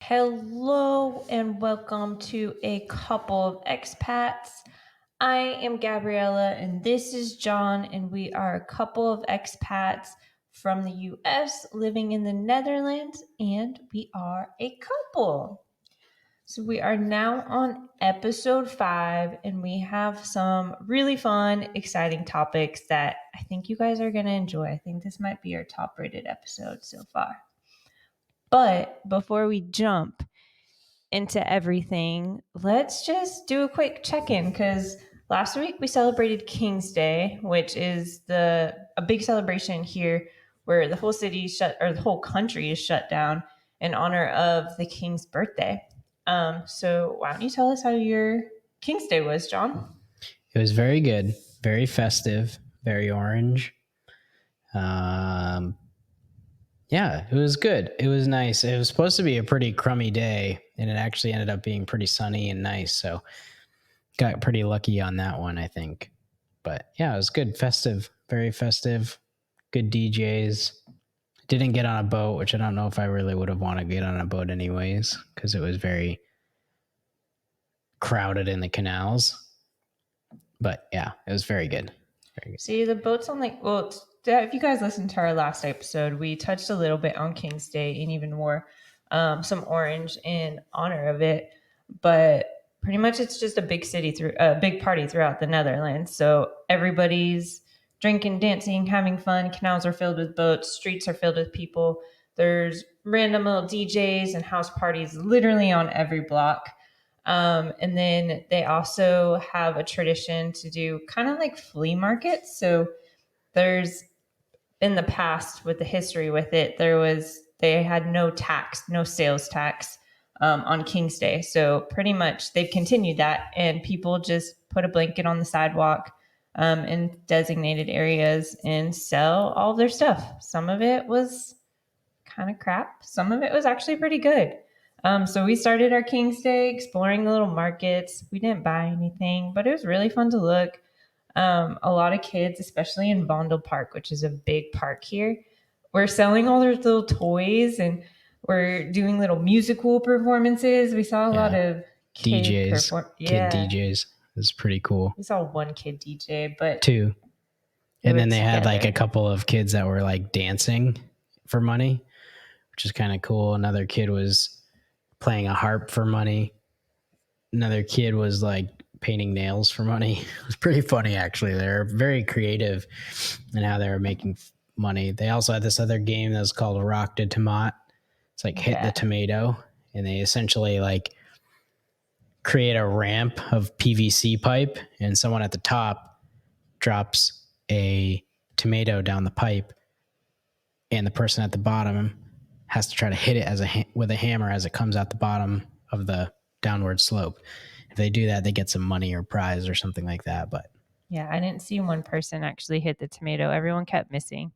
Hello and welcome to a couple of expats. I am Gabriella and this is John, and we are a couple of expats from the US living in the Netherlands, and we are a couple. So we are now on episode 5, and we have some really fun, exciting topics that I think you guys are going to enjoy. I think this might be our top rated episode so far. But before we jump into everything, let's just do a quick check-in because last week we celebrated King's Day, which is a big celebration here where the whole city the whole country is shut down in honor of the King's birthday. So why don't you tell us how your King's Day was, John? It was very good, very festive, very orange. Yeah, it was good. It was nice. It was supposed to be a pretty crummy day, and it actually ended up being pretty sunny and nice. So got pretty lucky on that one, I think. But yeah, it was good, festive, very festive, good DJs. Didn't get on a boat, which I don't know if I really would have wanted to get on a boat anyways, because it was very crowded in the canals. But yeah, it was very good. Very good. See, the boats on if you guys listened to our last episode, we touched a little bit on King's Day and even wore some orange in honor of it. But pretty much it's just a big party throughout the Netherlands. So everybody's drinking, dancing, having fun. Canals are filled with boats. Streets are filled with people. There's random little DJs and house parties literally on every block. And then they also have a tradition to do kind of like flea markets. So there's in the past with the history with it, they had no sales tax on King's Day. So pretty much they've continued that, and people just put a blanket on the sidewalk in designated areas and sell all their stuff. Some of it was kind of crap. Some of it was actually pretty good. So we started our King's Day exploring the little markets. We didn't buy anything, but it was really fun to look. A lot of kids, especially in Vondel Park, which is a big park here, were selling all their little toys, and we're doing little musical performances. We saw a lot of DJs, kid DJs. It was pretty cool. We saw one kid DJ, but two. And then they had like a couple of kids that were like dancing for money, which is kind of cool. Another kid was playing a harp for money. Another kid was like painting nails for money. It was pretty funny, actually. They're very creative in how they were making money. They also had this other game that was called Rock de Tomat. It's like hit the tomato, and they essentially like create a ramp of PVC pipe, and someone at the top drops a tomato down the pipe, and the person at the bottom has to try to hit it with a hammer as it comes out the bottom of the downward slope. If they do that, they get some money or prize or something like that. But yeah, I didn't see one person actually hit the tomato. Everyone kept missing.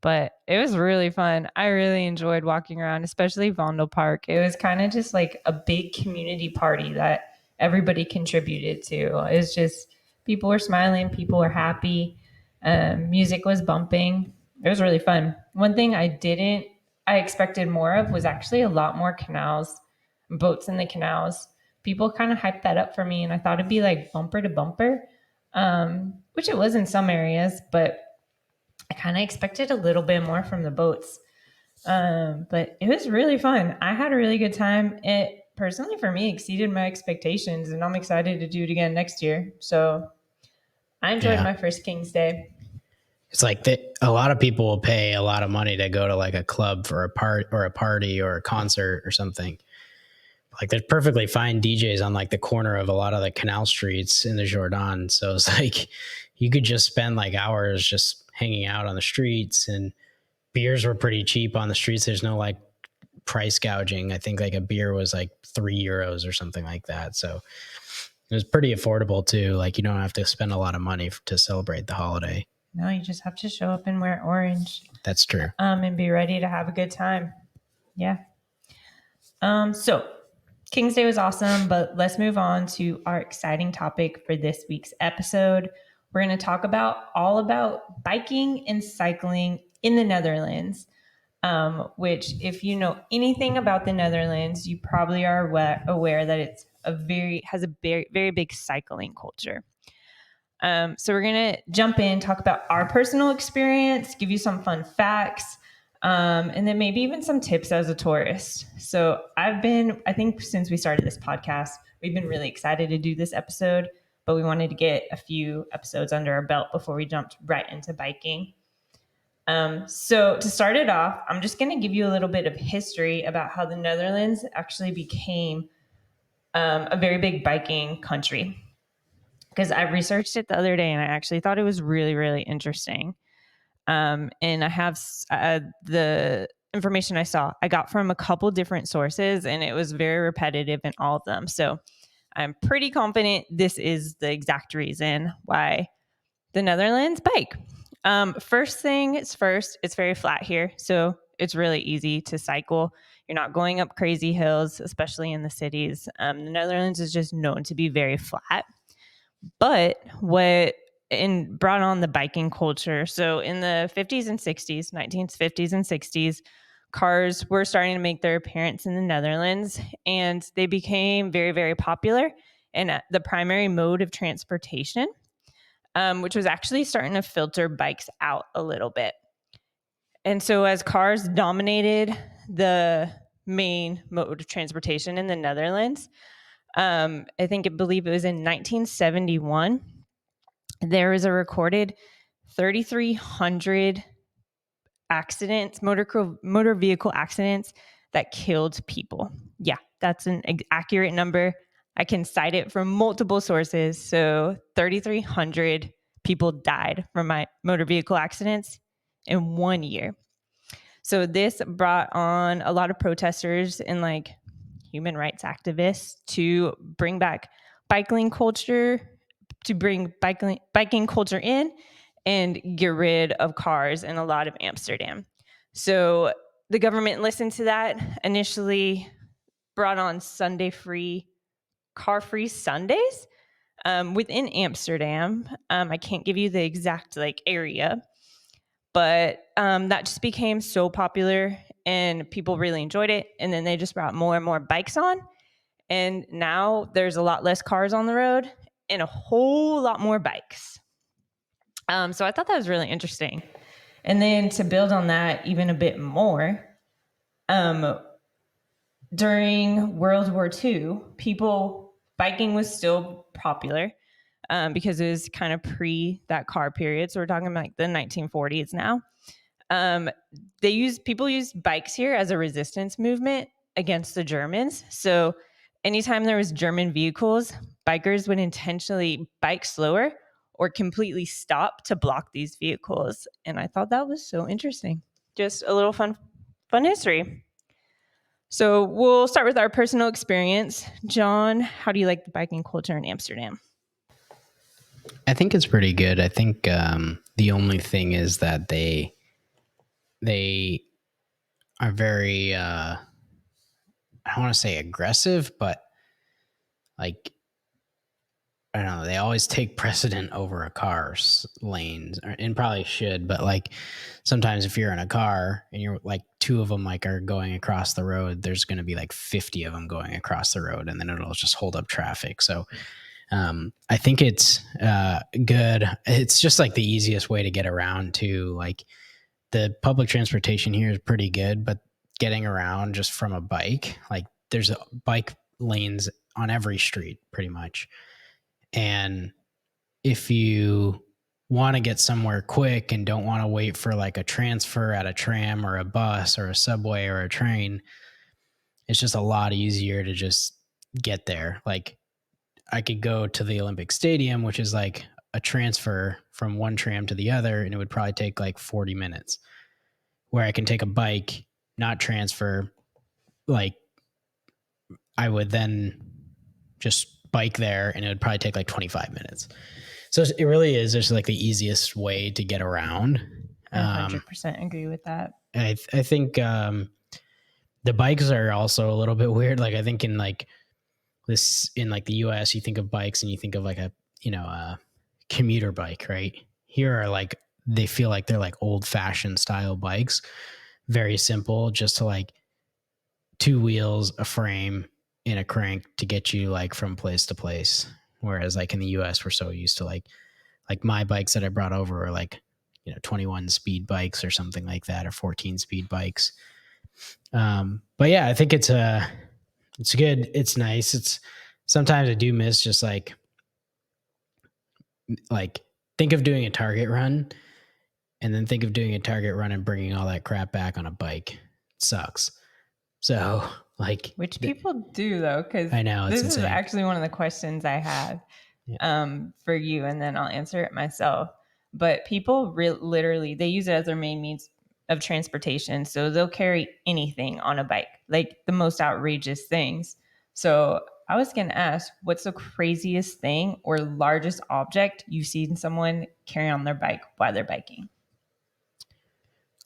But it was really fun. I really enjoyed walking around, especially Vondel Park. It was kind of just like a big community party that everybody contributed to. It was just people were smiling, people were happy, music was bumping. It was really fun. One thing I expected more of was actually a lot more canals, boats in the canals. People kind of hyped that up for me, and I thought it'd be like bumper to bumper, which it was in some areas, but I kind of expected a little bit more from the boats. But it was really fun. I had a really good time. It personally for me exceeded my expectations, and I'm excited to do it again next year. So I enjoyed my first King's Day. It's like a lot of people will pay a lot of money to go to like a club for a party or a concert or something. Like there's perfectly fine DJs on like the corner of a lot of the canal streets in the Jordan. So it's like you could just spend like hours just hanging out on the streets, and beers were pretty cheap on the streets. There's no like price gouging. I think like a beer was like €3 or something like that. So it was pretty affordable too. Like you don't have to spend a lot of money to celebrate the holiday. No, you just have to show up and wear orange. That's true. And be ready to have a good time. Yeah. So King's Day was awesome, but let's move on to our exciting topic for this week's episode. We're going to talk all about biking and cycling in the Netherlands. which, if you know anything about the Netherlands, you probably are aware that it's has a very, very big cycling culture. So we're going to jump in, talk about our personal experience, give you some fun facts, and then maybe even some tips as a tourist. So I think since we started this podcast, we've been really excited to do this episode, but we wanted to get a few episodes under our belt before we jumped right into biking. So to start it off, I'm just going to give you a little bit of history about how the Netherlands actually became a very big biking country. Because I researched it the other day and I actually thought it was really, really interesting. And I have the information I got from a couple different sources, and it was very repetitive in all of them. So I'm pretty confident this is the exact reason why the Netherlands bike. First thing is first, it's very flat here. So it's really easy to cycle. You're not going up crazy hills, especially in the cities. The Netherlands is just known to be very flat. But what brought on the biking culture. So in the 50s and 60s, 1950s and 60s, cars were starting to make their appearance in the Netherlands, and they became very, very popular and the primary mode of transportation, which was actually starting to filter bikes out a little bit. And so as cars dominated the main mode of transportation in the Netherlands, I believe it was in 1971, there was a recorded 3,300 accidents, motor vehicle accidents that killed people. Yeah, that's an accurate number. I can cite it from multiple sources. So 3,300 people died from my motor vehicle accidents in 1 year. So this brought on a lot of protesters and like human rights activists to bring back biking culture, to bring biking culture in and get rid of cars in a lot of Amsterdam. So the government listened to that, initially brought on Sunday free, car free Sundays within Amsterdam. I can't give you the exact area, but that just became so popular and people really enjoyed it. And then they just brought more and more bikes on. And now there's a lot less cars on the road and a whole lot more bikes. So I thought that was really interesting. And then to build on that even a bit more, during World War II, biking was still popular because it was kind of pre that car period. So we're talking about the 1940s now. People used bikes here as a resistance movement against the Germans. So anytime there was German vehicles, bikers would intentionally bike slower or completely stop to block these vehicles. And I thought that was so interesting. Just a little fun history. So we'll start with our personal experience. John, how do you like the biking culture in Amsterdam? I think it's pretty good. I think the only thing is that they are very I don't want to say aggressive, but like I don't know, they always take precedent over a car's lanes, and probably should, but like sometimes if you're in a car and you're like two of them like are going across the road, there's going to be like 50 of them going across the road, and then it'll just hold up traffic. So I think it's good. It's just like the easiest way to get around to like the public transportation here is pretty good, but getting around just from a bike, like there's a bike lanes on every street pretty much. And if you want to get somewhere quick and don't want to wait for like a transfer at a tram or a bus or a subway or a train, it's just a lot easier to just get there. Like I could go to the Olympic Stadium, which is like a transfer from one tram to the other, and it would probably take like 40 minutes. Where I can take a bike, not transfer, like I would then just bike there and it would probably take like 25 minutes. So it really is just like the easiest way to get around. I 100% agree with that. I think the bikes are also a little bit weird. Like I think in like the US, you think of bikes and you think of like a commuter bike, right? Here are like, they feel like they're like old fashioned style bikes. very simple, just to like 2 wheels, a frame, and a crank to get you like from place to place. Whereas like in the US, we're so used to like my bikes that I brought over are like, 21 speed bikes or something like that, or 14 speed bikes. But yeah, I think it's good. It's nice. It's sometimes I do miss just like think of doing a Target run and then think of doing a Target run and bringing all that crap back on a bike. It sucks. So like, which people do though, because I know this insane. is actually one of the questions I have for you, and then I'll answer it myself. But people literally, they use it as their main means of transportation. So they'll carry anything on a bike, like the most outrageous things. So I was going to ask, what's the craziest thing or largest object you've seen someone carry on their bike while they're biking?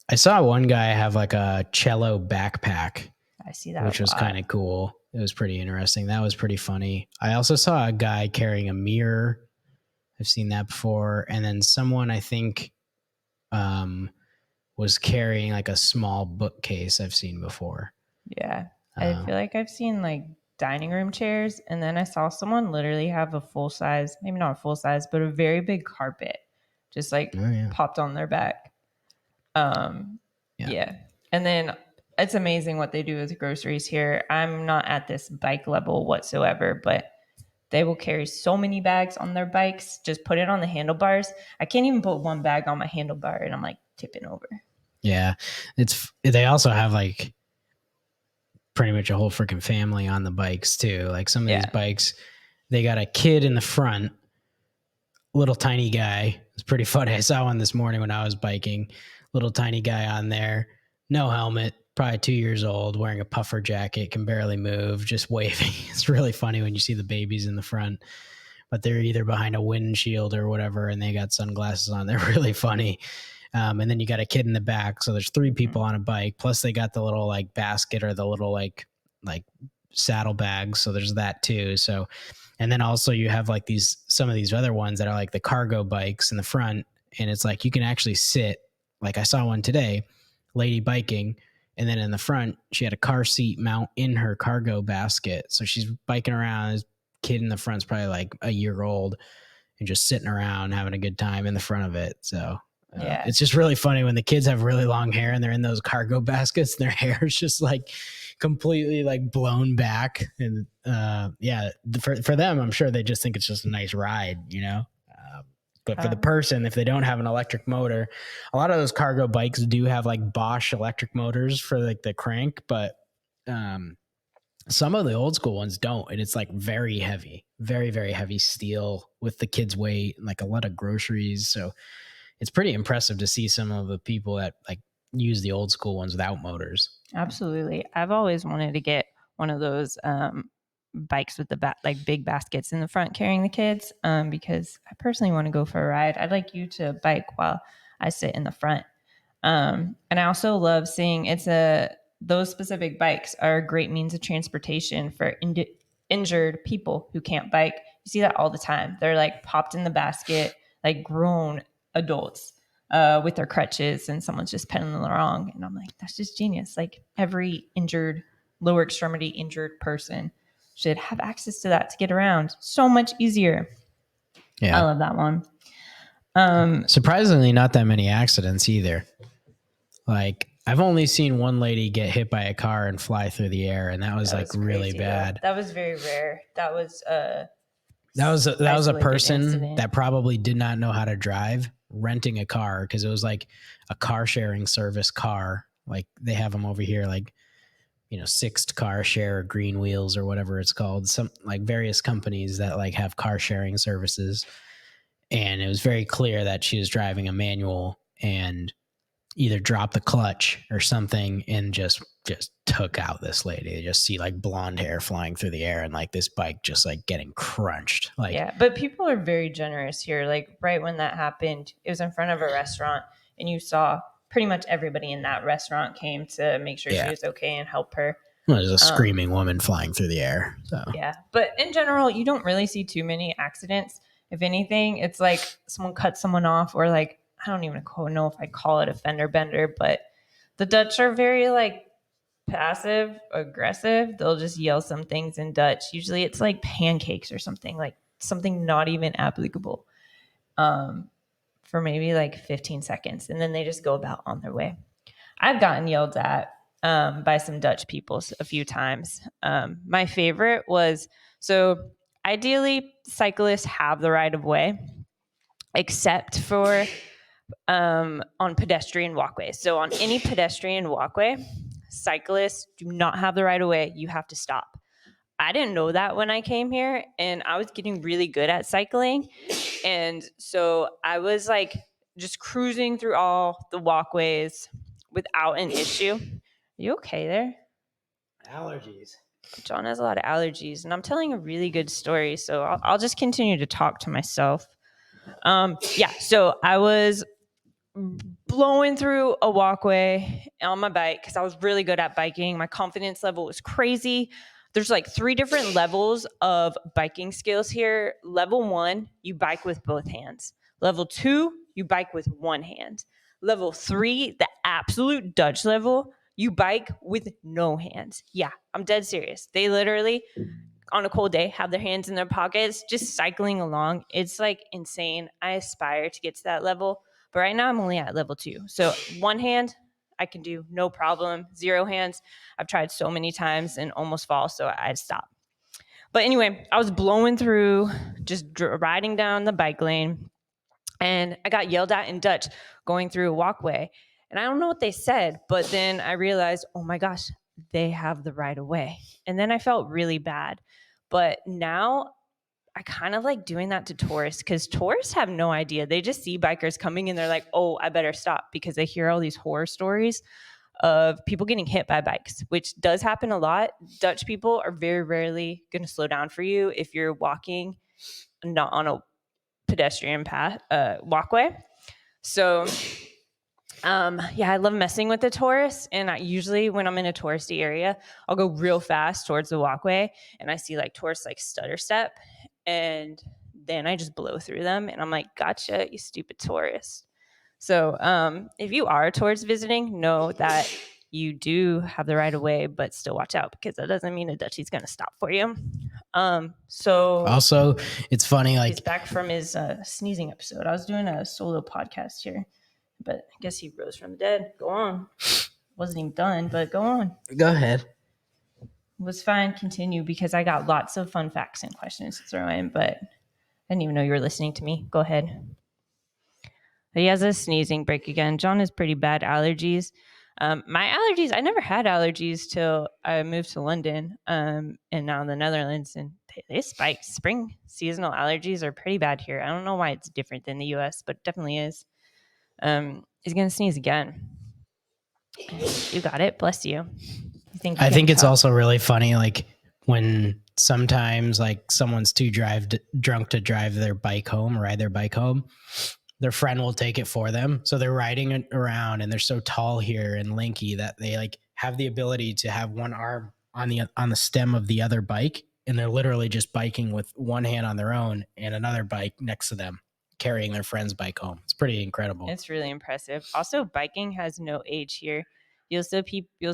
I saw one guy have like a cello backpack. I see that, which was kind of cool. It was pretty interesting. That was pretty funny. I also saw a guy carrying a mirror. I've seen that before. And then someone, I think, was carrying like a small bookcase I've seen before. Yeah. I feel like I've seen like dining room chairs, and then I saw someone literally have a full size, maybe not a full size, but a very big carpet just like popped on their back. Yeah. And then it's amazing what they do with groceries here. I'm not at this bike level whatsoever, but they will carry so many bags on their bikes, just put it on the handlebars. I can't even put one bag on my handlebar and I'm like tipping over. Yeah. They also have like pretty much a whole freaking family on the bikes too. Like some of these bikes, they got a kid in the front, little tiny guy. It's pretty funny. I saw one this morning when I was biking. Little tiny guy on there, no helmet, probably 2 years old, wearing a puffer jacket, can barely move, just waving. It's really funny when you see the babies in the front, but they're either behind a windshield or whatever, and they got sunglasses on. They're really funny. And then you got a kid in the back. So there's 3 people on a bike. Plus they got the little like basket or the little like saddle bags. So there's that too. So, and then also you have like some of these other ones that are like the cargo bikes in the front. And it's like, you can actually sit, like I saw one today, lady biking. And then in the front, she had a car seat mount in her cargo basket. So she's biking around. This kid in the front's probably like a year old and just sitting around having a good time in the front of it. So it's just really funny when the kids have really long hair and they're in those cargo baskets and their hair is just like completely like blown back. And for them, I'm sure they just think it's just a nice ride, but for the person, if they don't have an electric motor, a lot of those cargo bikes do have like Bosch electric motors for like the crank, but some of the old school ones don't. And it's like very heavy, very, very heavy steel with the kids' weight and like a lot of groceries. So it's pretty impressive to see some of the people that like use the old school ones without motors. Absolutely. I've always wanted to get one of those bikes with the like big baskets in the front carrying the kids because I personally want to go for a ride. I'd like you to bike while I sit in the front. And I also love seeing those specific bikes are a great means of transportation for injured people who can't bike. You see that all the time. They're like popped in the basket, like grown adults with their crutches, and someone's just pedaling along. And I'm like, that's just genius. Like every lower extremity injured person should have access to that to get around. So much easier. Yeah. I love that one. Surprisingly, not that many accidents either. Like I've only seen one lady get hit by a car and fly through the air, and that was like really bad. That was very rare. That was a person incident that probably did not know how to drive, renting a car because it was like a car sharing service car. Like they have them over here, like Sixt Car Share or Green Wheels or whatever it's called. Some like various companies that like have car sharing services. And it was very clear that she was driving a manual and either dropped the clutch or something and just took out this lady. You just see like blonde hair flying through the air and like this bike just like getting crunched. Like, yeah, but people are very generous here. Like right when that happened, it was in front of a restaurant and you saw pretty much everybody in that restaurant came to make sure she was okay and help her. Well, there's a screaming woman flying through the air. So. Yeah, but in general, you don't really see too many accidents. If anything, it's like someone cuts someone off or like, I don't even know if I call it a fender bender, but The Dutch are very like passive aggressive. They'll just yell some things in Dutch. Usually it's like pancakes or something, like something not even applicable, for maybe like 15 seconds. And then they just go about on their way. I've gotten yelled at by some Dutch people a few times. My favorite was, so ideally cyclists have the right of way, except for on pedestrian walkways. So on any pedestrian walkway, cyclists do not have the right of way. You have to stop. I didn't know that when I came here, and I was getting really good at cycling. And so I was like just cruising through all the walkways without an issue. Are you okay there? Allergies. John has a lot of allergies, and I'm telling a really good story, so I'll just continue to talk to myself. Yeah, so I was blowing through a walkway on my bike because I was really good at biking. My confidence level was crazy. There's like 3 different levels of biking skills here. Level 1, you bike with both hands. Level 2, you bike with one hand. Level 3, the absolute Dutch level, you bike with no hands. Yeah, I'm dead serious. They literally, on a cold day, have their hands in their pockets, just cycling along. It's like insane. I aspire to get to that level. But right now I'm only at level 2. So one hand, I can do no problem. 0 hands, I've tried so many times and almost fall, so I'd stop. But anyway, I was blowing through, just riding down the bike lane, and I got yelled at in Dutch going through a walkway. And I don't know what they said, but then I realized, oh my gosh, they have the right of way. And then I felt really bad. But now I kind of like doing that to tourists, because tourists have no idea. They just see bikers coming and they're like, oh, I better stop, because they hear all these horror stories of people getting hit by bikes, which does happen a lot. Dutch people are very rarely going to slow down for you if you're walking not on a pedestrian path, walkway. So yeah, I love messing with the tourists. And usually when I'm in a touristy area, I'll go real fast towards the walkway, and I see like tourists like stutter step, and then I just blow through them, and I'm like, gotcha, you stupid tourist. So if you are tourist visiting, know that you do have the right of way, but still watch out, because that doesn't mean a Dutchie's going to stop for you. So also, it's funny, like he's back from his sneezing episode. I was doing a solo podcast here, but I guess he rose from the dead. Go on. Wasn't even done, but go on. Go ahead. It was fine. Continue, because I got lots of fun facts and questions to throw in, but I didn't even know you were listening to me. Go ahead. He has a sneezing break again. John has pretty bad allergies. My allergies, I never had allergies till I moved to London, and now in the Netherlands, and they spike. Spring seasonal allergies are pretty bad here. I don't know why it's different than the US, but it definitely is. He's going to sneeze again. You got it. Bless you. I think it's also really funny, like when sometimes like someone's too drunk to drive their bike home, ride their bike home, their friend will take it for them. So they're riding around, and they're so tall here and lanky that they like have the ability to have one arm on the stem of the other bike, and they're literally just biking with one hand on their own and another bike next to them, carrying their friend's bike home. It's pretty incredible. It's really impressive. Also, biking has no age here. You'll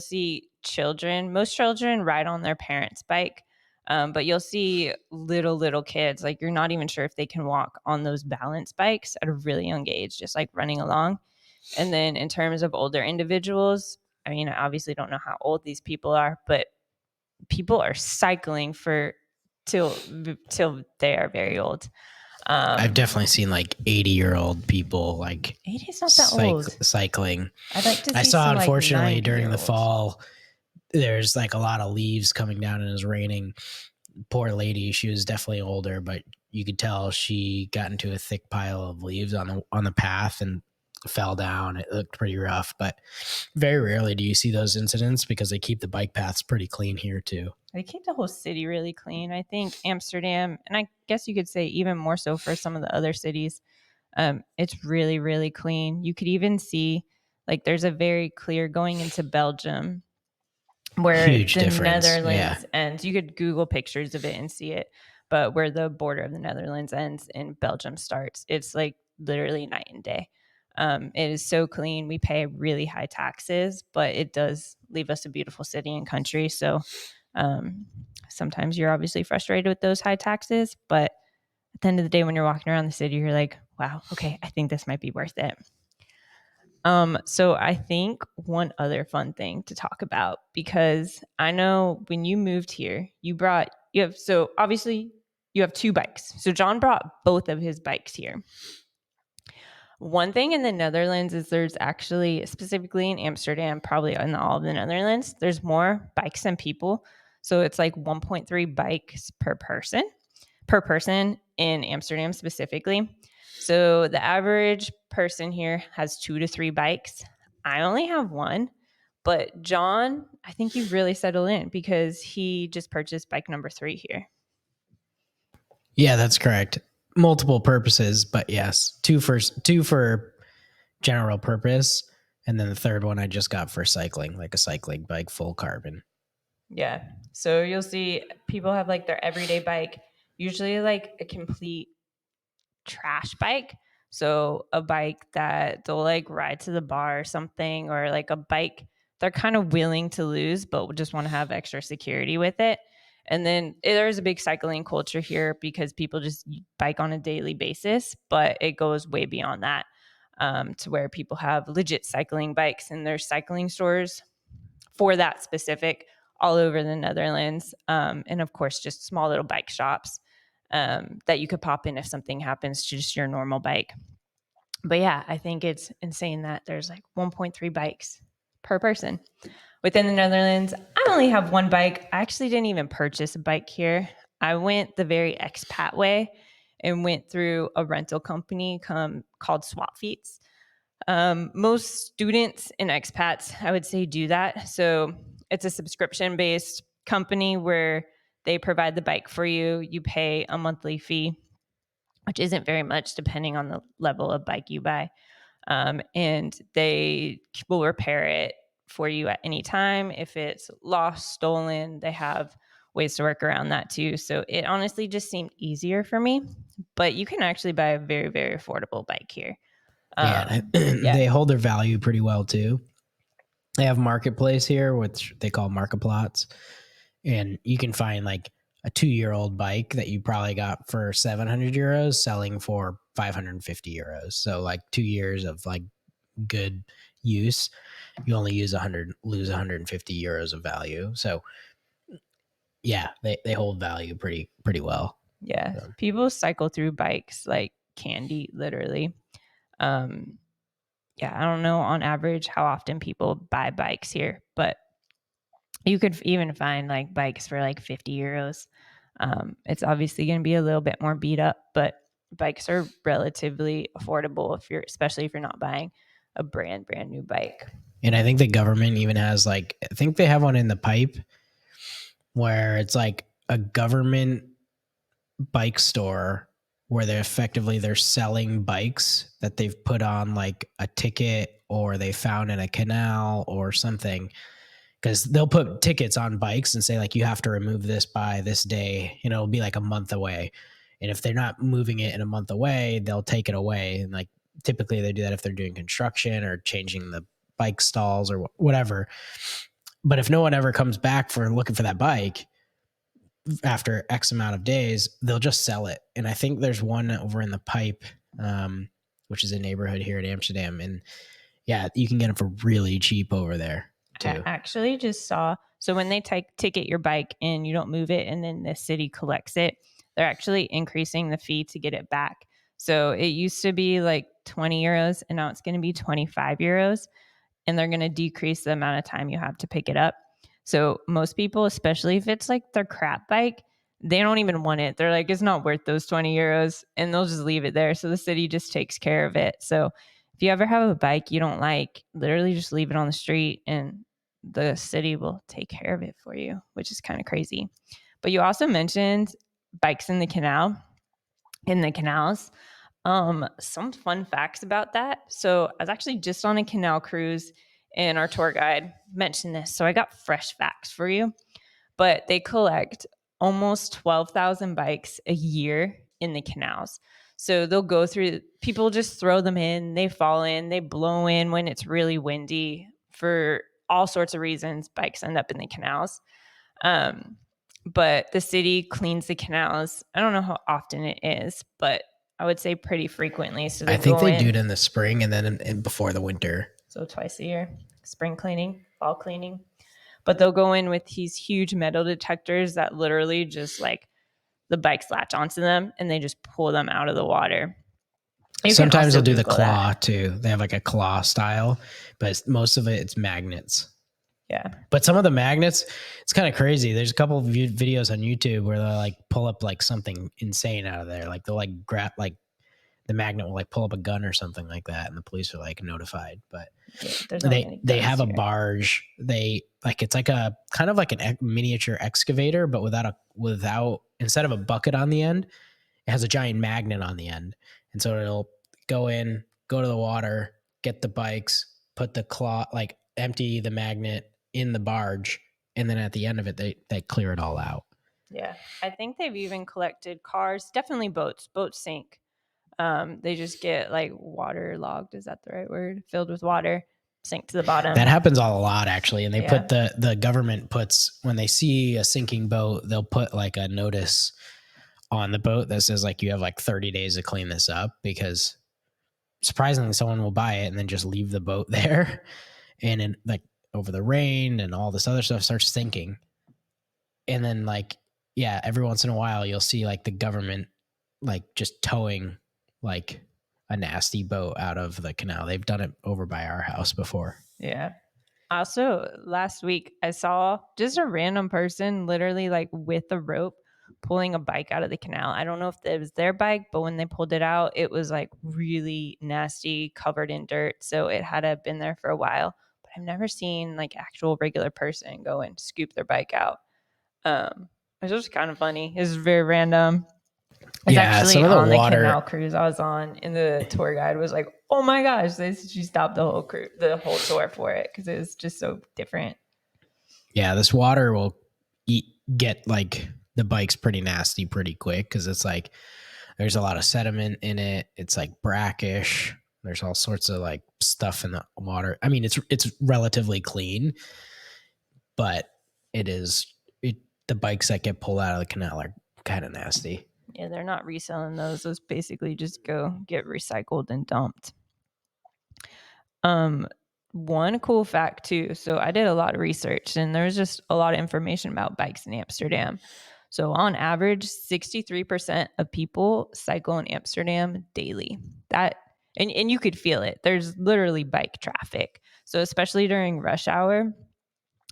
see children. Most children ride on their parents' bike, but you'll see little kids. Like, you're not even sure if they can walk on those balance bikes at a really young age, just like running along. And then in terms of older individuals, I mean, I obviously don't know how old these people are, but people are cycling till they are very old. I've definitely seen like 80-year-old people like 80 is not that old. Cycling. I'd like to see I saw, some, unfortunately, like, during the fall, there's like a lot of leaves coming down and it was raining. Poor lady, she was definitely older, but you could tell she got into a thick pile of leaves on the path and fell down. It looked pretty rough, but very rarely do you see those incidents because they keep the bike paths pretty clean here too. They keep the whole city really clean. I think Amsterdam, and I guess you could say even more so for some of the other cities, it's really, really clean. You could even see, like, there's a very clear going into Belgium where Huge the difference. Netherlands ends. You could Google pictures of it and see it, but where the border of the Netherlands ends and Belgium starts, it's like literally night and day. It is so clean. We pay really high taxes, but it does leave us a beautiful city and country. So sometimes you're obviously frustrated with those high taxes, but at the end of the day, when you're walking around the city, you're like, wow, okay, I think this might be worth it. So I think one other fun thing to talk about, because I know when you moved here, so obviously you have 2 bikes. So John brought both of his bikes here. One thing in the Netherlands is there's actually, specifically in Amsterdam, probably in all of the Netherlands, there's more bikes than people. So it's like 1.3 bikes per person in Amsterdam specifically. So the average person here has 2 to 3 bikes. I only have one, but John, I think you've really settled in because he just purchased bike number 3 here. Yeah, that's correct. Multiple purposes, but yes, two for general purpose, and then the third one I just got for cycling, like a cycling bike, full carbon. Yeah. So you'll see people have like their everyday bike, usually like a complete trash bike. So a bike that they'll like ride to the bar or something, or like a bike they're kind of willing to lose, but just want to have extra security with it. And then there's a big cycling culture here because people just bike on a daily basis, but it goes way beyond that, to where people have legit cycling bikes and there's cycling stores for that specific all over the Netherlands. And of course, just small little bike shops that you could pop in if something happens to just your normal bike. But yeah, I think it's insane that there's like 1.3 bikes per person within the Netherlands. I only have one bike. I actually didn't even purchase a bike here. I went the very expat way and went through a rental company called Swap Feets. Most students and expats, I would say, do that. So it's a subscription based company where they provide the bike for you. You pay a monthly fee, which isn't very much depending on the level of bike you buy. And they will repair it for you at any time. If it's lost, stolen, they have ways to work around that too. So it honestly just seemed easier for me. But you can actually buy a very, very affordable bike here. Yeah, they hold their value pretty well too. They have marketplace here, which they call marketplots, and you can find like a 2-year-old bike that you probably got for 700 euros selling for 550 euros. So like 2 years of like good use, you only lose 150 euros of value. So yeah, they hold value pretty well. Yeah. So people cycle through bikes like candy, literally. Yeah, I don't know on average how often people buy bikes here, but you could even find like bikes for like 50 euros. It's obviously going to be a little bit more beat up, but bikes are relatively affordable especially if you're not buying a brand new bike. And I think the government even has like, I think they have one in the pipe where it's like a government bike store where they're selling bikes that they've put on like a ticket or they found in a canal or something, because they'll put tickets on bikes and say like you have to remove this by this day, it'll be like a month away, and if they're not moving it in a month away, they'll take it away. And like typically they do that if they're doing construction or changing the bike stalls or whatever. But if no one ever comes back for looking for that bike after X amount of days, they'll just sell it. And I think there's one over in the pipe, which is a neighborhood here in Amsterdam. And yeah, you can get them for really cheap over there too. I actually just saw, so when they ticket your bike and you don't move it and then the city collects it, they're actually increasing the fee to get it back. So it used to be like 20 euros and now it's going to be 25 euros. And they're going to decrease the amount of time you have to pick it up. So most people, especially if it's like their crap bike, they don't even want it. They're like, it's not worth those 20 euros and they'll just leave it there. So the city just takes care of it. So if you ever have a bike you don't like, literally just leave it on the street and the city will take care of it for you, which is kind of crazy. But you also mentioned bikes in the canals. Some fun facts about that. So I was actually just on a canal cruise and our tour guide mentioned this. So I got fresh facts for you. But they collect almost 12,000 bikes a year in the canals. So they'll go through, people just throw them in, they fall in, they blow in when it's really windy for all sorts of reasons. Bikes end up in the canals. But the city cleans the canals. I don't know how often it is, but I would say pretty frequently. So I think they do it in the spring and then before the winter. So twice a year, spring cleaning, fall cleaning. But they'll go in with these huge metal detectors that literally just like the bikes latch onto them and they just pull them out of the water. Sometimes they'll do the claw too. They have like a claw style, but most of it's magnets. Yeah. But some of the magnets, it's kind of crazy. There's a couple of videos on YouTube where they'll like pull up like something insane out of there. Like they'll like grab like the magnet will like pull up a gun or something like that, and the police are like notified. But they have a barge. They like it's like a kind of like a miniature excavator, but without instead of a bucket on the end, it has a giant magnet on the end, and so it'll go in, go to the water, get the bikes, put the claw like empty the magnet in the barge, and then at the end of it they clear it all out. Yeah, I think they've even collected cars, definitely boats sink. They just get like waterlogged, is that the right word, filled with water, sink to the bottom. That happens a lot actually, and they put the government puts, when they see a sinking boat, they'll put like a notice on the boat that says like you have like 30 days to clean this up, because surprisingly someone will buy it and then just leave the boat there, and then like over the rain and all this other stuff starts sinking, and then like every once in a while you'll see like the government like just towing like a nasty boat out of the canal. They've done it over by our house before. Yeah. Also, last week I saw just a random person literally like with a rope pulling a bike out of the canal. I don't know if it was their bike, but when they pulled it out, it was like really nasty, covered in dirt. So it had to have been there for a while. But I've never seen like actual regular person go and scoop their bike out. It was just kind of funny. It was very random. It's actually on the canal cruise I was on, and the tour guide was like, "Oh my gosh, she stopped the whole tour for it because it was just so different." Yeah, this water will get like the bikes pretty nasty pretty quick because it's like there's a lot of sediment in it. It's like brackish. There's all sorts of like stuff in the water. I mean, it's relatively clean, but the bikes that get pulled out of the canal are kind of nasty. Yeah, they're not reselling those. Those basically just go get recycled and dumped. One cool fact too. So I did a lot of research and there's just a lot of information about bikes in Amsterdam. So on average, 63% of people cycle in Amsterdam daily. And you could feel it. There's literally bike traffic. So especially during rush hour,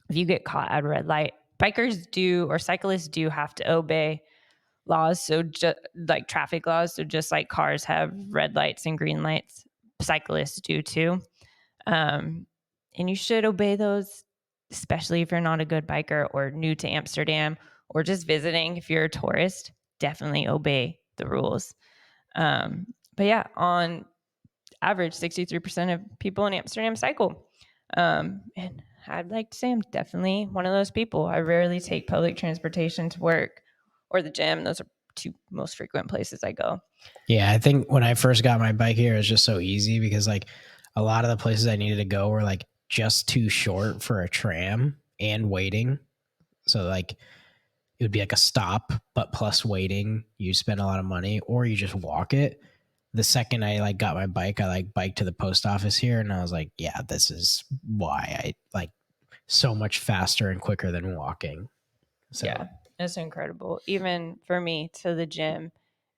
if you get caught at a red light, cyclists do have to obey laws. So just like traffic laws. So just like cars have red lights and green lights, cyclists do too. And you should obey those, especially if you're not a good biker or new to Amsterdam or just visiting. If you're a tourist, definitely obey the rules. But yeah, on average, 63% of people in Amsterdam cycle. And I'd like to say I'm definitely one of those people. I rarely take public transportation to work or the gym. Those are two most frequent places I go. Yeah, I think when I first got my bike here, it was just so easy because like a lot of the places I needed to go were like just too short for a tram and waiting. So like it would be like a stop, but plus waiting, you spend a lot of money, or you just walk it. The second I like got my bike, I like biked to the post office here, and I was like, yeah, this is why I like so much faster and quicker than walking. So yeah, it's incredible. Even for me to the gym,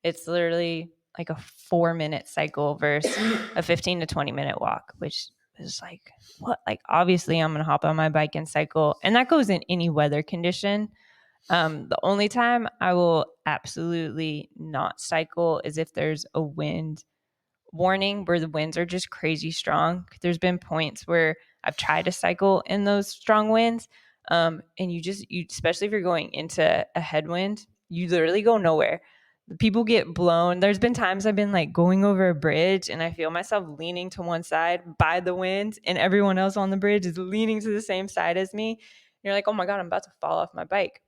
it's literally like a 4-minute cycle versus a 15 to 20-minute walk, which is like, what? Like, obviously, I'm going to hop on my bike and cycle. And that goes in any weather condition. The only time I will absolutely not cycle is if there's a wind warning where the winds are just crazy strong. There's been points where I've tried to cycle in those strong winds. And you especially if you're going into a headwind, you literally go nowhere. People get blown. There's been times I've been like going over a bridge and I feel myself leaning to one side by the wind, and everyone else on the bridge is leaning to the same side as me. You're like, oh my God, I'm about to fall off my bike.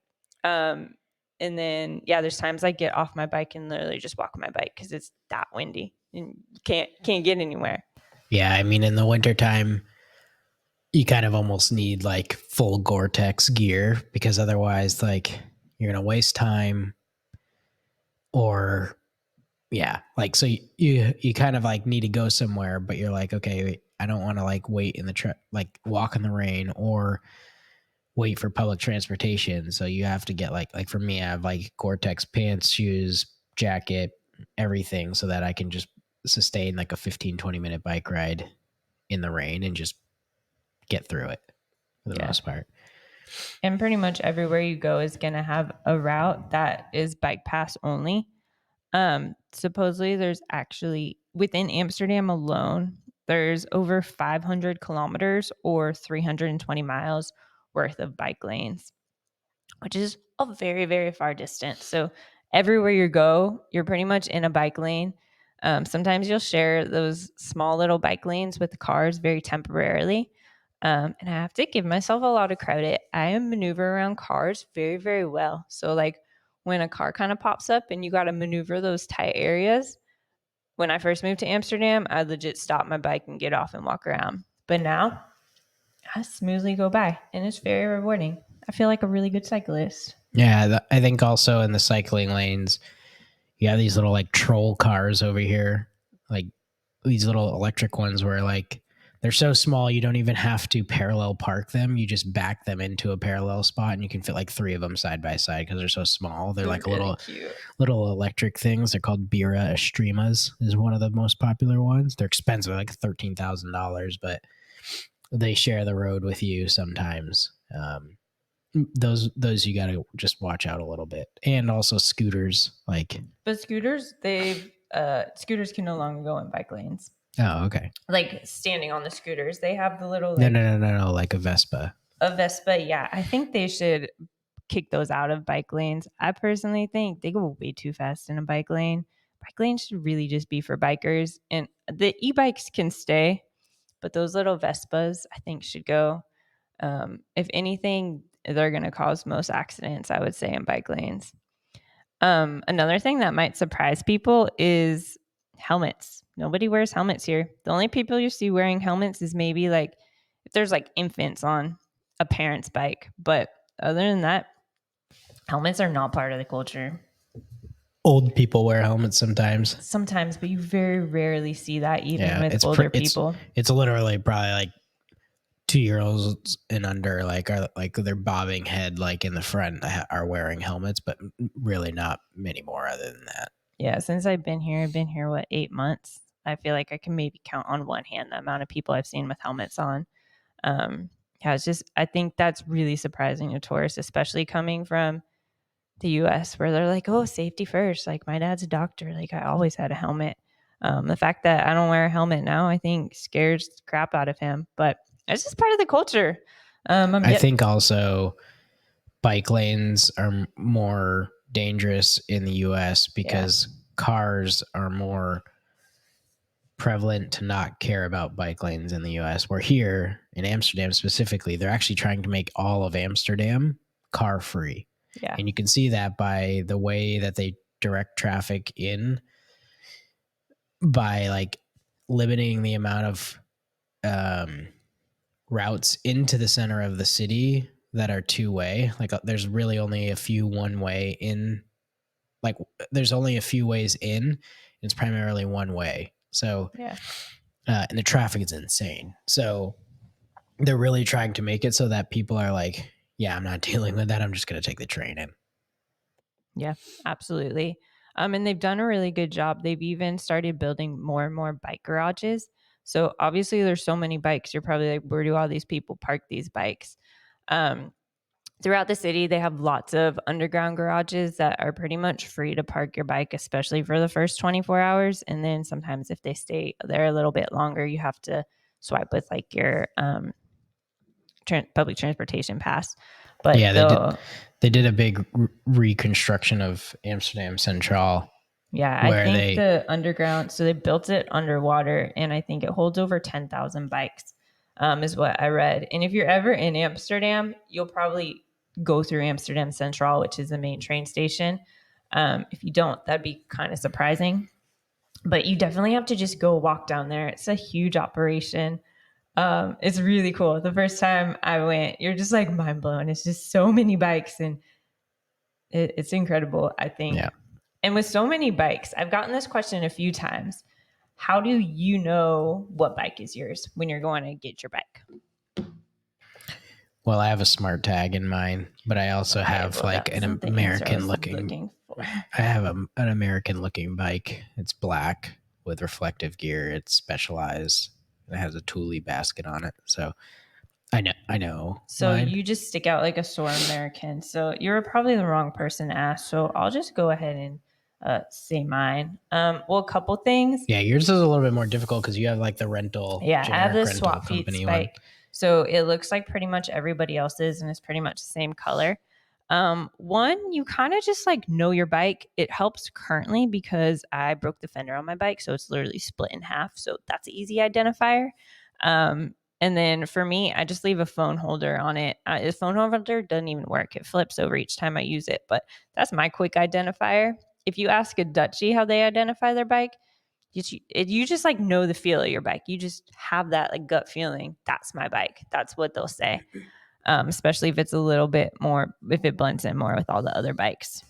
And then, yeah, there's times I get off my bike and literally just walk on my bike because it's that windy and you can't get anywhere. Yeah, I mean, in the wintertime, you kind of almost need like full Gore-Tex gear because otherwise, like, you're going to waste time or, yeah, like, so you kind of like need to go somewhere, but you're like, okay, I don't want to like wait in the like walk in the rain or wait for public transportation. So you have to get like for me, I have like Gore-Tex pants, shoes, jacket, everything so that I can just sustain like a 15-20 minute bike ride in the rain and just get through it for the most part. And pretty much everywhere you go is going to have a route that is bike pass only. Supposedly there's actually within Amsterdam alone, there's over 500 kilometers or 320 miles worth of bike lanes, which is a very, very far distance. So everywhere you go, you're pretty much in a bike lane. Sometimes you'll share those small little bike lanes with cars very temporarily. And I have to give myself a lot of credit. I maneuver around cars very, very well. So, like, when a car kind of pops up and you got to maneuver those tight areas, when I first moved to Amsterdam, I legit stop my bike and get off and walk around. But now I smoothly go by and it's very rewarding. I feel like a really good cyclist. Yeah, I think also in the cycling lanes, you have these little like troll cars over here, like these little electric ones where like they're so small you don't even have to parallel park them. You just back them into a parallel spot and you can fit like 3 of them side by side because they're so small. They're like really little electric things. They're called Bira Estremas is one of the most popular ones. They're expensive, like $13,000, but they share the road with you sometimes. Those you got to just watch out a little bit. And also scooters, like, but scooters can no longer go in bike lanes. Oh, okay. Like standing on the scooters, they have the little like no, like a Vespa. Yeah, I think they should kick those out of bike lanes. I personally think they go way too fast in a bike lane. Bike lanes should really just be for bikers, and the e-bikes can stay, but those little Vespas I think should go. If anything, they're going to cause most accidents, I would say, in bike lanes. Another thing that might surprise people is helmets. Nobody wears helmets here. The only people you see wearing helmets is maybe like if there's like infants on a parent's bike. But other than that, helmets are not part of the culture. Old people wear helmets sometimes. Sometimes, but you very rarely see that even with older people. It's literally probably like 2-year-olds and under, like are like they're bobbing head like in the front are wearing helmets, but really not many more other than that. Yeah, since I've been here, what, 8 months? I feel like I can maybe count on one hand the amount of people I've seen with helmets on. Yeah, it's just I think that's really surprising to tourists, especially coming from the US where they're like, oh, safety first. Like my dad's a doctor. Like I always had a helmet. The fact that I don't wear a helmet now, I think scares the crap out of him. But it's just part of the culture. I think also bike lanes are more dangerous in the US because cars are more prevalent to not care about bike lanes in the US. Where here in Amsterdam specifically, they're actually trying to make all of Amsterdam car free. Yeah. And you can see that by the way that they direct traffic in by like limiting the amount of routes into the center of the city that are two-way. Like there's really only a few one-way in, like there's only a few ways in. It's primarily one way. So yeah. And the traffic is insane. So they're really trying to make it so that people are like, yeah, I'm not dealing with that. I'm just going to take the train in. Yeah, absolutely. And they've done a really good job. They've even started building more and more bike garages. So obviously there's so many bikes. You're probably like, where do all these people park these bikes? Throughout the city, they have lots of underground garages that are pretty much free to park your bike, especially for the first 24 hours. And then sometimes if they stay there a little bit longer, you have to swipe with like your public transportation pass. But yeah, they did a big reconstruction of Amsterdam Central. Yeah, I think the underground, so they built it underwater, and I think it holds over 10,000 bikes, is what I read. And if you're ever in Amsterdam, you'll probably go through Amsterdam Central, which is the main train station. If you don't, that'd be kind of surprising. But you definitely have to just go walk down there. It's a huge operation. It's really cool. The first time I went, you're just like mind blown. It's just so many bikes, and it's incredible, I think. Yeah. And with so many bikes, I've gotten this question a few times. How do you know what bike is yours when you're going to get your bike? Well, I have a smart tag in mine, but I also have like an American looking. I have an American looking bike. It's black with reflective gear. It's specialized. It has a Thule basket on it. So I know. So mine. You just stick out like a sore American. So you're probably the wrong person to ask. So I'll just go ahead and say mine. Well, a couple things. Yeah, yours is a little bit more difficult because you have like the rental. Yeah, I have the Swap Feet bike. So it looks like pretty much everybody else's, and it's pretty much the same color. One, you kind of just like know your bike. It helps currently because I broke the fender on my bike, so it's literally split in half. So that's an easy identifier. And then for me, I just leave a phone holder on it. The phone holder doesn't even work. It flips over each time I use it, but that's my quick identifier. If you ask a Dutchie how they identify their bike, you just like know the feel of your bike. You just have that like gut feeling. That's my bike. That's what they'll say. Especially if it's a little bit more, if it blends in more with all the other bikes.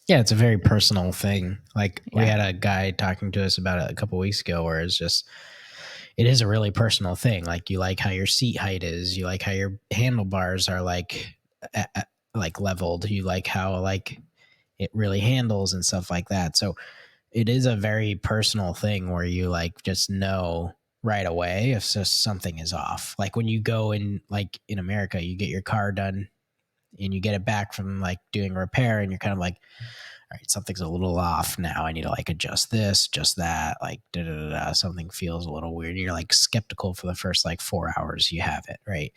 Yeah, it's a very personal thing. Like we had a guy talking to us about it a couple weeks ago where it's just, it is a really personal thing. Like you like how your seat height is, you like how your handlebars are like leveled, you like how like it really handles and stuff like that. So it is a very personal thing where you like just know right away if just something is off. Like when you go in, like in America, you get your car done and you get it back from like doing repair and you're kind of like, all right, something's a little off now. I need to like adjust this, just that, like something feels a little weird. And you're like skeptical for the first like 4 hours you have it, right?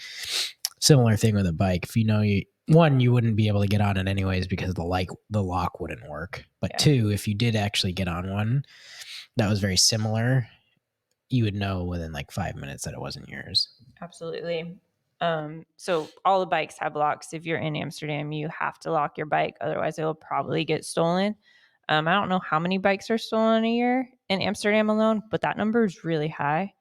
Similar thing with a bike. If you know you wouldn't be able to get on it anyways because the lock wouldn't work. But two, if you did actually get on one that was very similar, you would know within like 5 minutes that it wasn't yours. Absolutely. So all the bikes have locks. If you're in Amsterdam, you have to lock your bike. Otherwise, it'll probably get stolen. I don't know how many bikes are stolen a year in Amsterdam alone, but that number is really high.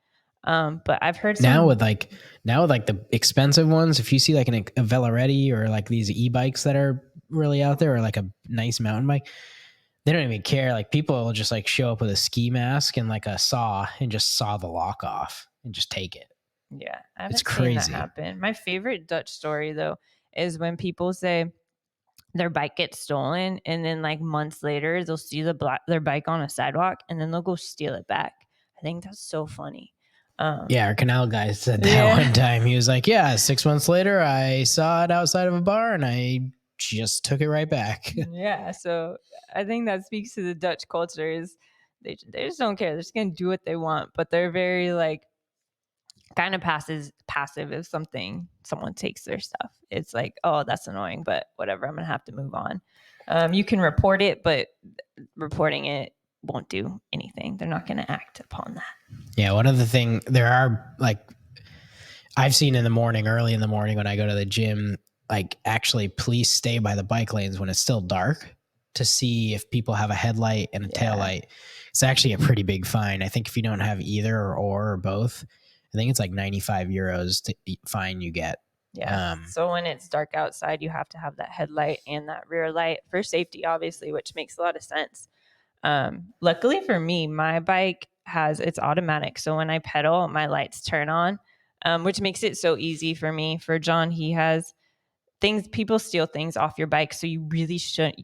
But I've heard now with like the expensive ones, if you see like a Velaretti or like these e-bikes that are really out there, or like a nice mountain bike, they don't even care. Like people will just like show up with a ski mask and like a saw and just saw the lock off and just take it. Yeah, I haven't seen that happen. My favorite Dutch story though is when people say their bike gets stolen and then like months later they'll see their bike on a sidewalk and then they'll go steal it back. I think that's so funny. Yeah, our canal guy said that one time. He was like, yeah, 6 months later I saw it outside of a bar and I just took it right back. Yeah, so I think that speaks to the Dutch culture is they just don't care. They're just gonna do what they want, but they're very like kind of passive if someone takes their stuff. It's like, oh, that's annoying, but whatever, I'm gonna have to move on. You can report it, but reporting it won't do anything. They're not gonna act upon that. Yeah, one of the thing there are like I've seen early in the morning when I go to the gym, like actually police stay by the bike lanes when it's still dark to see if people have a headlight and a tail light. It's actually a pretty big fine. I think if you don't have either or both, I think it's like 95 euros to fine you get. Yeah. So when it's dark outside, you have to have that headlight and that rear light for safety, obviously, which makes a lot of sense. Luckily for me, my bike it's automatic. So when I pedal, my lights turn on, which makes it so easy for me. For John, he has people steal things off your bike. So you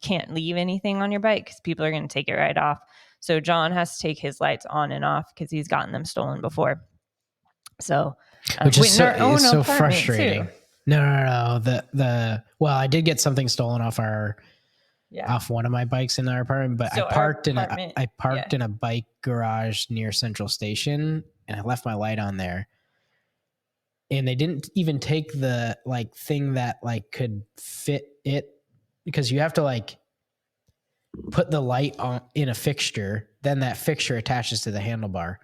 can't leave anything on your bike because people are going to take it right off. So John has to take his lights on and off because he's gotten them stolen before. So, which is so frustrating. Too. No. Well, I did get something stolen off off one of my bikes in our apartment, but I parked in a bike garage near Central Station and I left my light on there. And they didn't even take the like thing that like could fit it because you have to like put the light on in a fixture, then that fixture attaches to the handlebar.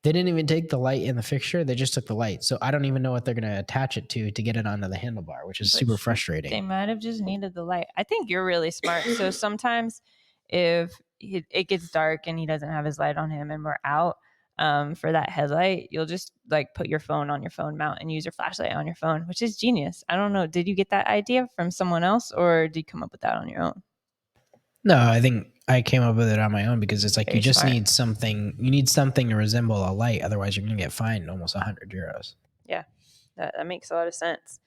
They didn't even take the light in the fixture. They just took the light. So I don't even know what they're going to attach it to get it onto the handlebar, which is super frustrating. They might have just needed the light. I think you're really smart. So sometimes if it gets dark and he doesn't have his light on him and we're out for that headlight, you'll just like put your phone on your phone mount and use your flashlight on your phone, which is genius. I don't know. Did you get that idea from someone else or did you come up with that on your own? No, I think I came up with it on my own because it's like Very you just smart. need something. You need something to resemble a light. Otherwise, you're going to get fined almost 100 euros. Yeah, that makes a lot of sense.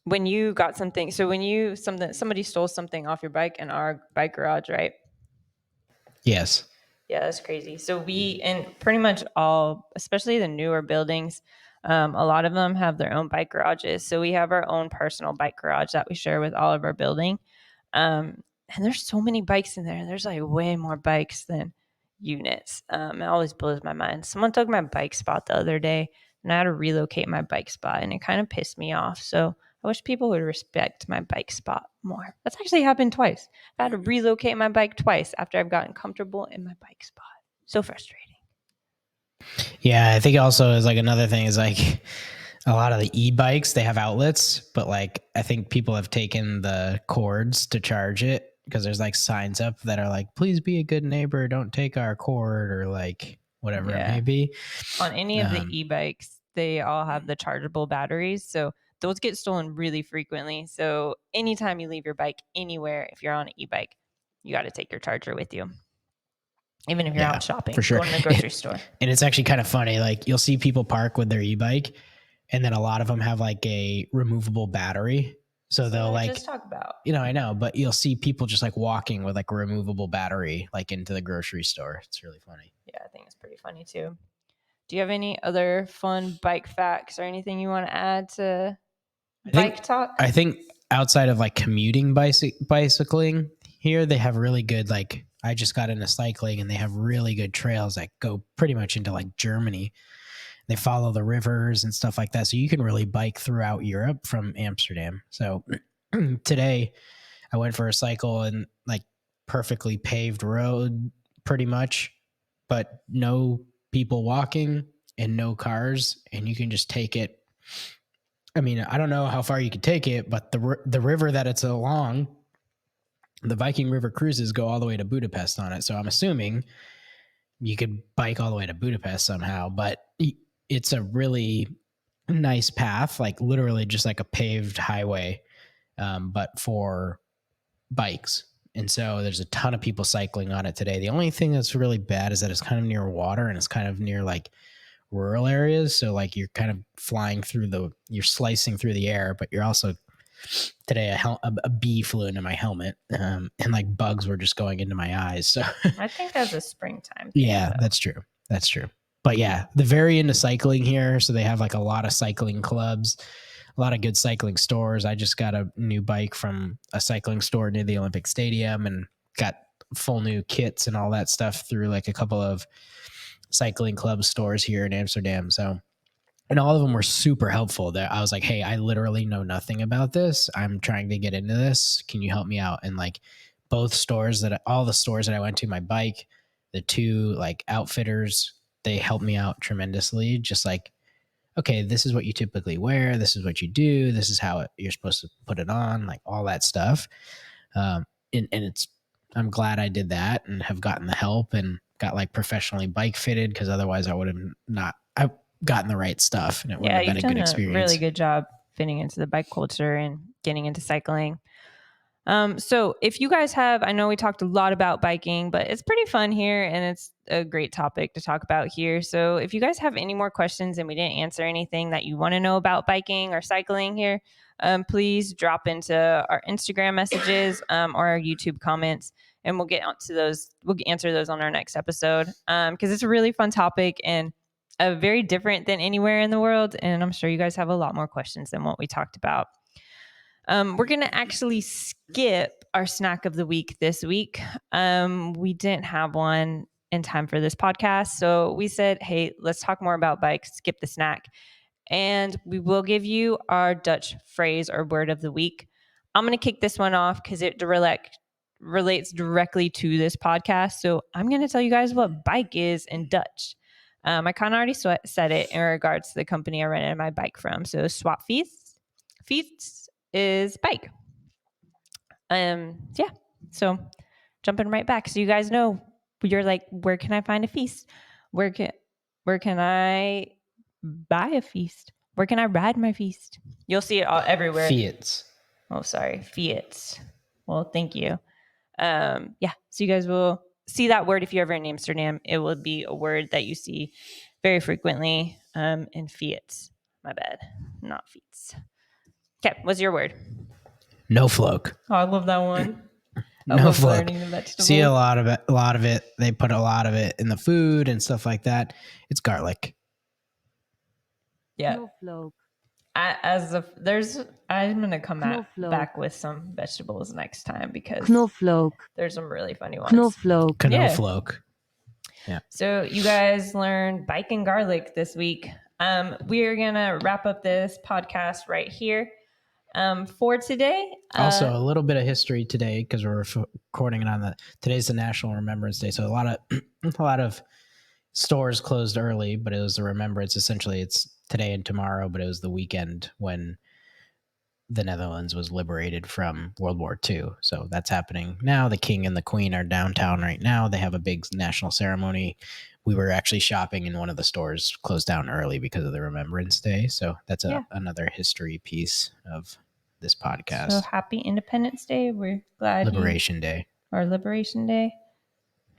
When you got something, so when somebody stole something off your bike in our bike garage, right? Yes. Yeah, that's crazy. So and pretty much all, especially the newer buildings, a lot of them have their own bike garages. So we have our own personal bike garage that we share with all of our building. And there's so many bikes in there. There's like way more bikes than units. It always blows my mind. Someone took my bike spot the other day and I had to relocate my bike spot and it kind of pissed me off. So I wish people would respect my bike spot more. That's actually happened twice. I've had to relocate my bike twice after I've gotten comfortable in my bike spot. So frustrating. Yeah, I think also is like another thing is like a lot of the e-bikes, they have outlets, but like I think people have taken the cords to charge it because there's like signs up that are like, please be a good neighbor, don't take our cord, or like whatever it may be. On any of the e-bikes, they all have the chargeable batteries. So those get stolen really frequently. So anytime you leave your bike anywhere, if you're on an e-bike, you got to take your charger with you. Even if you're out shopping, for sure, going to the grocery store. And it's actually kind of funny. Like you'll see people park with their e-bike and then a lot of them have like a removable battery. So they'll like just talk about, I know, but you'll see people just like walking with like a removable battery, like into the grocery store. It's really funny. Yeah, I think it's pretty funny too. Do you have any other fun bike facts or anything you want to add to bike talk? I think outside of like commuting bicycling here, they have really good, like I just got into cycling and they have really good trails that go pretty much into like Germany. They follow the rivers and stuff like that. So you can really bike throughout Europe from Amsterdam. So today I went for a cycle and like perfectly paved road pretty much, but no people walking and no cars. And you can just take it. I mean, I don't know how far you could take it, but the river that it's along, the Viking River cruises go all the way to Budapest on it. So I'm assuming you could bike all the way to Budapest somehow, but it's a really nice path, like literally just like a paved highway, but for bikes. And so there's a ton of people cycling on it today. The only thing that's really bad is that it's kind of near water and it's kind of near like rural areas. So like you're kind of flying through you're slicing through the air, but you're also today a bee flew into my helmet and like bugs were just going into my eyes. So I think that's a springtime thing. Yeah, though. That's true. But yeah, they're very into cycling here. So they have like a lot of cycling clubs, a lot of good cycling stores. I just got a new bike from a cycling store near the Olympic Stadium and got full new kits and all that stuff through like a couple of cycling club stores here in Amsterdam. So, and all of them were super helpful. That I was like, hey, I literally know nothing about this. I'm trying to get into this. Can you help me out? And like all the stores that I went to, my bike, the two like outfitters, they helped me out tremendously. Just like, okay, this is what you typically wear. This is what you do. This is how you're supposed to put it on, like all that stuff. And I'm glad I did that and have gotten the help and got like professionally bike fitted because otherwise I would have I've gotten the right stuff and it would have been a good experience. Really good job fitting into the bike culture and getting into cycling. So if you guys I know we talked a lot about biking, but it's pretty fun here and it's a great topic to talk about here. So if you guys have any more questions and we didn't answer anything that you want to know about biking or cycling here, please drop into our Instagram messages or our YouTube comments and we'll get onto those. We'll answer those on our next episode because it's a really fun topic and very different than anywhere in the world. And I'm sure you guys have a lot more questions than what we talked about. We're going to actually skip our snack of the week this week. We didn't have one in time for this podcast. So we said, hey, let's talk more about bikes, skip the snack. And we will give you our Dutch phrase or word of the week. I'm going to kick this one off because it relates directly to this podcast. So I'm going to tell you guys what bike is in Dutch. I kind of already said it in regards to the company I rented my bike from. So swap fiets is bike. Yeah. So jumping right back. So you guys know, you're like, where can I find a feast? Where can I buy a feast? Where can I ride my feast? You'll see it all everywhere. Fiats. Oh, sorry. Fiats. Well, thank you. Yeah. So you guys will see that word if you're ever in Amsterdam. It will be a word that you see very frequently in Fiats. My bad. Not feats. Okay. What's your word? No float. Oh, I love that one. No float. See a lot of it. They put a lot of it in the food and stuff like that. It's garlic. Yeah. Knoflook. I'm gonna come back with some vegetables next time because there's some really funny ones. Knoflook. Yeah. So you guys learned bike and garlic this week. We're gonna wrap up this podcast right here. For today. Also, a little bit of history today because we're recording it on today's the National Remembrance Day. So a lot of stores closed early, but it was the remembrance. Essentially, it's today and tomorrow, but it was the weekend when the Netherlands was liberated from World War II. So that's happening now. The King and the Queen are downtown right now. They have a big national ceremony. We were actually shopping in one of the stores closed down early because of the Remembrance Day. So that's another history piece of this podcast. So happy Independence Day. We're glad Liberation Day. Or Liberation Day.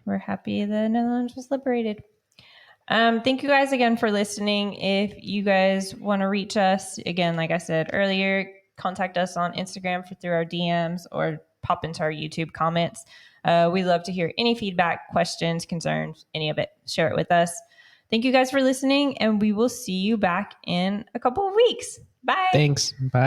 We're happy the Netherlands was liberated. Thank you guys again for listening. If you guys want to reach us, again, like I said earlier, contact us on Instagram through our DMs or pop into our YouTube comments. We love to hear any feedback, questions, concerns, any of it. Share it with us. Thank you guys for listening, and we will see you back in a couple of weeks. Bye. Thanks. Bye.